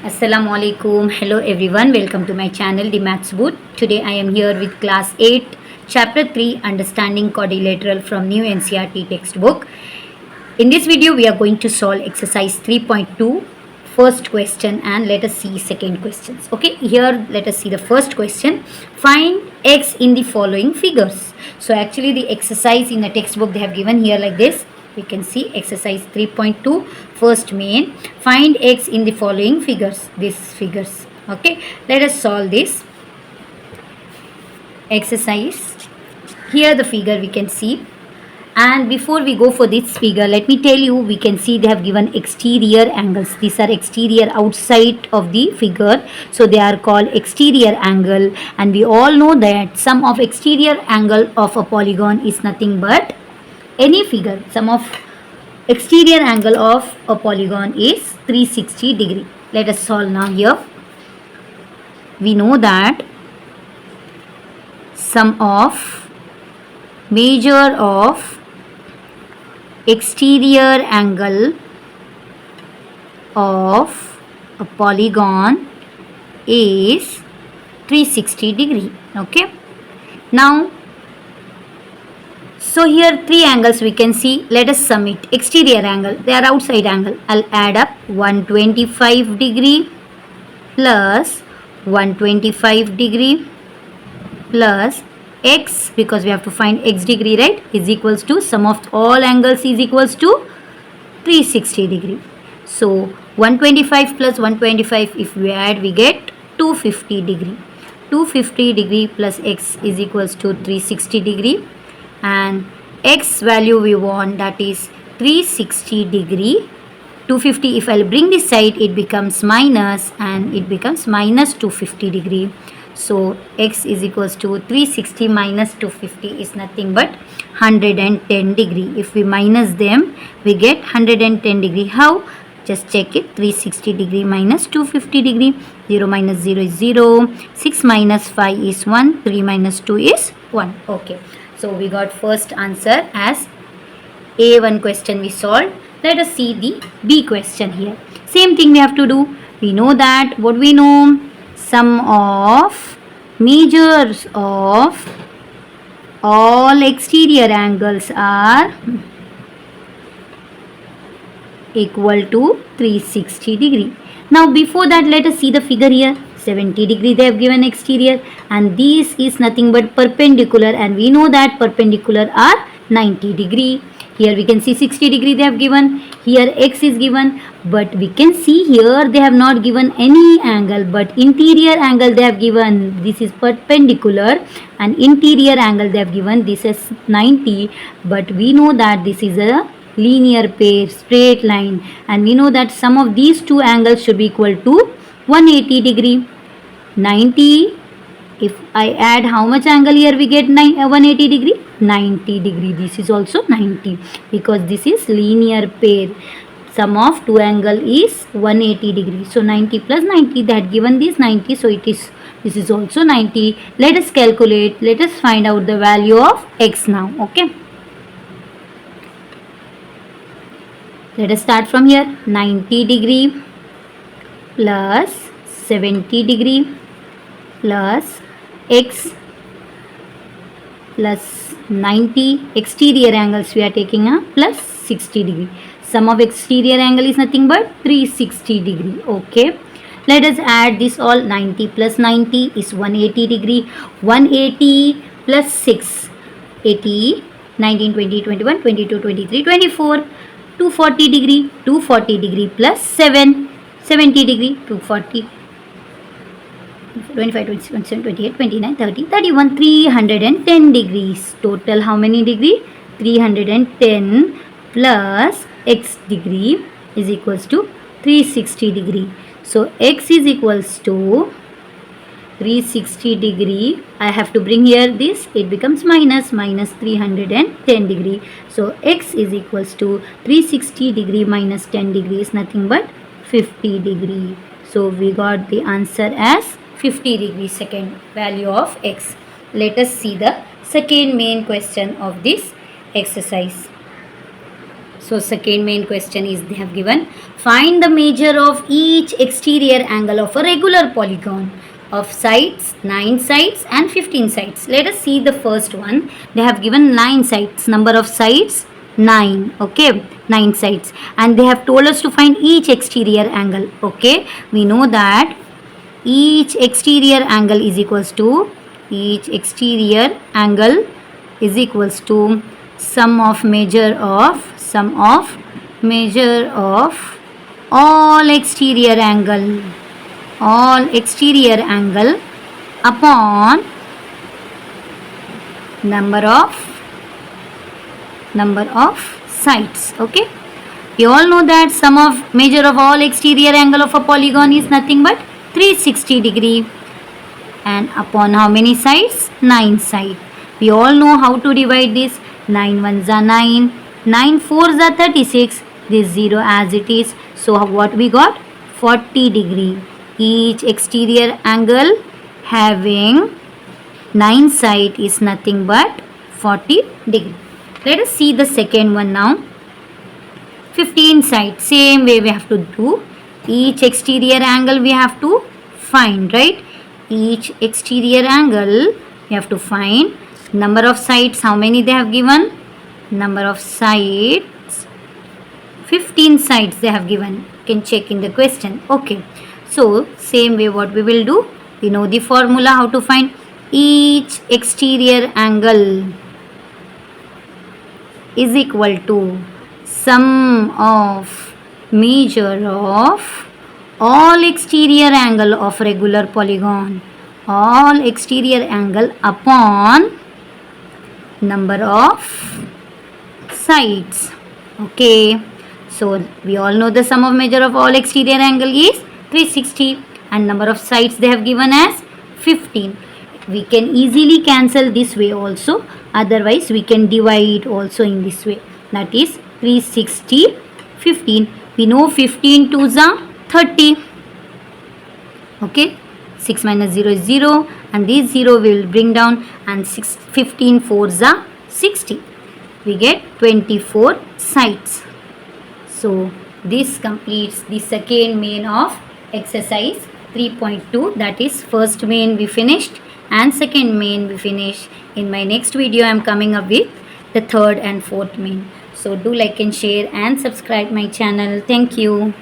Assalamu alaikum. Hello everyone. Welcome to my channel The Maths Boot. Today I am here with class 8 chapter 3 understanding quadrilateral from new NCERT textbook. In this video we are going to solve exercise 3.2 first question and let us see second questions. Okay, here let us see the first question. Find x in the following figures. So actually the exercise in the textbook they have given here like this. We can see exercise 3.2 first main. Find x in the following figures. These figures. Okay, let us solve this exercise. Here the figure we can see. And before we go for this figure, let me tell you, we can see they have given exterior angles. These are exterior outside of the figure. So they are called exterior angle. And we all know that sum of exterior angle of a polygon is nothing but any figure. Sum of exterior angle of a polygon is 360 degree. Let us solve now here. We know that sum of measure of exterior angle of a polygon is 360 degree. Okay, now so here three angles we can see. Let us sum it. Exterior angle, they are outside angle. I'll add up 125 degree plus 125 degree plus x, because we have to find x degree, right, is equals to sum of all angles is equals to 360 degree. So 125 plus 125, if we add, we get 250 degree. 250 degree plus x is equals to 360 degree, and x value we want, that is 360 degree. 250, if I'll bring this side, it becomes minus, and it becomes minus 250 degree. So x is equals to 360 minus 250 is nothing but 110 degree. If we minus them, we get 110 degree. How? Just check it. 360 degree minus 250 degree. 0 minus 0 is 0. 6 minus 5 is 1. 3 minus 2 is 1. Okay. So we got first answer as A1 question we solved. Let us see the B question here. Same thing we have to do. We know that, what we know? Sum of measures of all exterior angles are equal to 360 degree. Now before that, let us see the figure here. 70 degree they have given exterior, and this is nothing but perpendicular, and we know that perpendicular are 90 degree. Here we can see 60 degree they have given. Here x is given, but we can see here they have not given any angle, but interior angle they have given. This is perpendicular, and interior angle they have given. This is 90, but we know that this is a linear pair, straight line, and we know that sum of these two angles should be equal to 180 degree. 90, if I add how much angle here, we get 180 degree. 90 degree. This is also 90, because this is linear pair. Sum of two angle is 180 degree. So 90 plus 90, they had given this 90, so this is also 90. Let us calculate. Let us find out the value of x now. Okay, let us start from here. 90 degree plus 70 degree plus x plus 90 exterior angles we are taking plus 60 degree. Sum of exterior angle is nothing but 360 degree. Okay, let us add this all. 90 plus 90 is 180 degree. 180 plus 6, 80, 19, 20, 21, 22, 23, 24, 240 degree. 240 degree plus 7, 70 degree. 240, 25, 27, 28, 29, 30, 31, 310 degrees. Total how many degree? 310 plus x degree is equals to 360 degree. So x is equals to 360 degree. I have to bring here this, it becomes minus 310 degree. So x is equals to 360 degree minus 10 degree is nothing but 50 degree. So we got the answer as 50 degree, second value of x. Let us see the second main question of this exercise. So second main question is they have given find the measure of each exterior angle of a regular polygon of sides 9 sides and 15 sides. Let us see the first one. They have given 9 sides, number of sides 9, okay, 9 sides, and they have told us to find each exterior angle. Okay, we know that each exterior angle is equals to sum of measure of all exterior angle upon number of sides. Okay, we all know that sum of measure of all exterior angle of a polygon is nothing but 360 degree, and upon how many sides? 9 sides. We all know how to divide this. 9 ones are 9, 9 fours are 36, this 0 as it is. So what we got? 40 degree. Each exterior angle having 9 side is nothing but 40 degree. Let us see the second one now. 15 side, same way we have to do. Each exterior angle we have to find, right? Each exterior angle we have to find. Number of sides, how many they have given? Number of sides, 15 sides they have given. You can check in the question. Okay, so same way what we will do, we know the formula how to find each exterior angle is equal to sum of measure of all exterior angle of regular polygon, all exterior angle upon number of sides. Okay, so we all know the sum of measure of all exterior angle is 360 and number of sides they have given as 15. We can easily cancel this way also, otherwise we can divide also in this way, that is 360 15. We know 15 2s are 30. Okay, 6 minus 0 is 0 and this 0 will bring down, and 15 4s are 60. We get 24 sides. So this completes the second main of exercise 3.2, that is first main we finished and second main we finish. In my next video I am coming up with the third and fourth main. So do like and share and subscribe my channel. Thank you.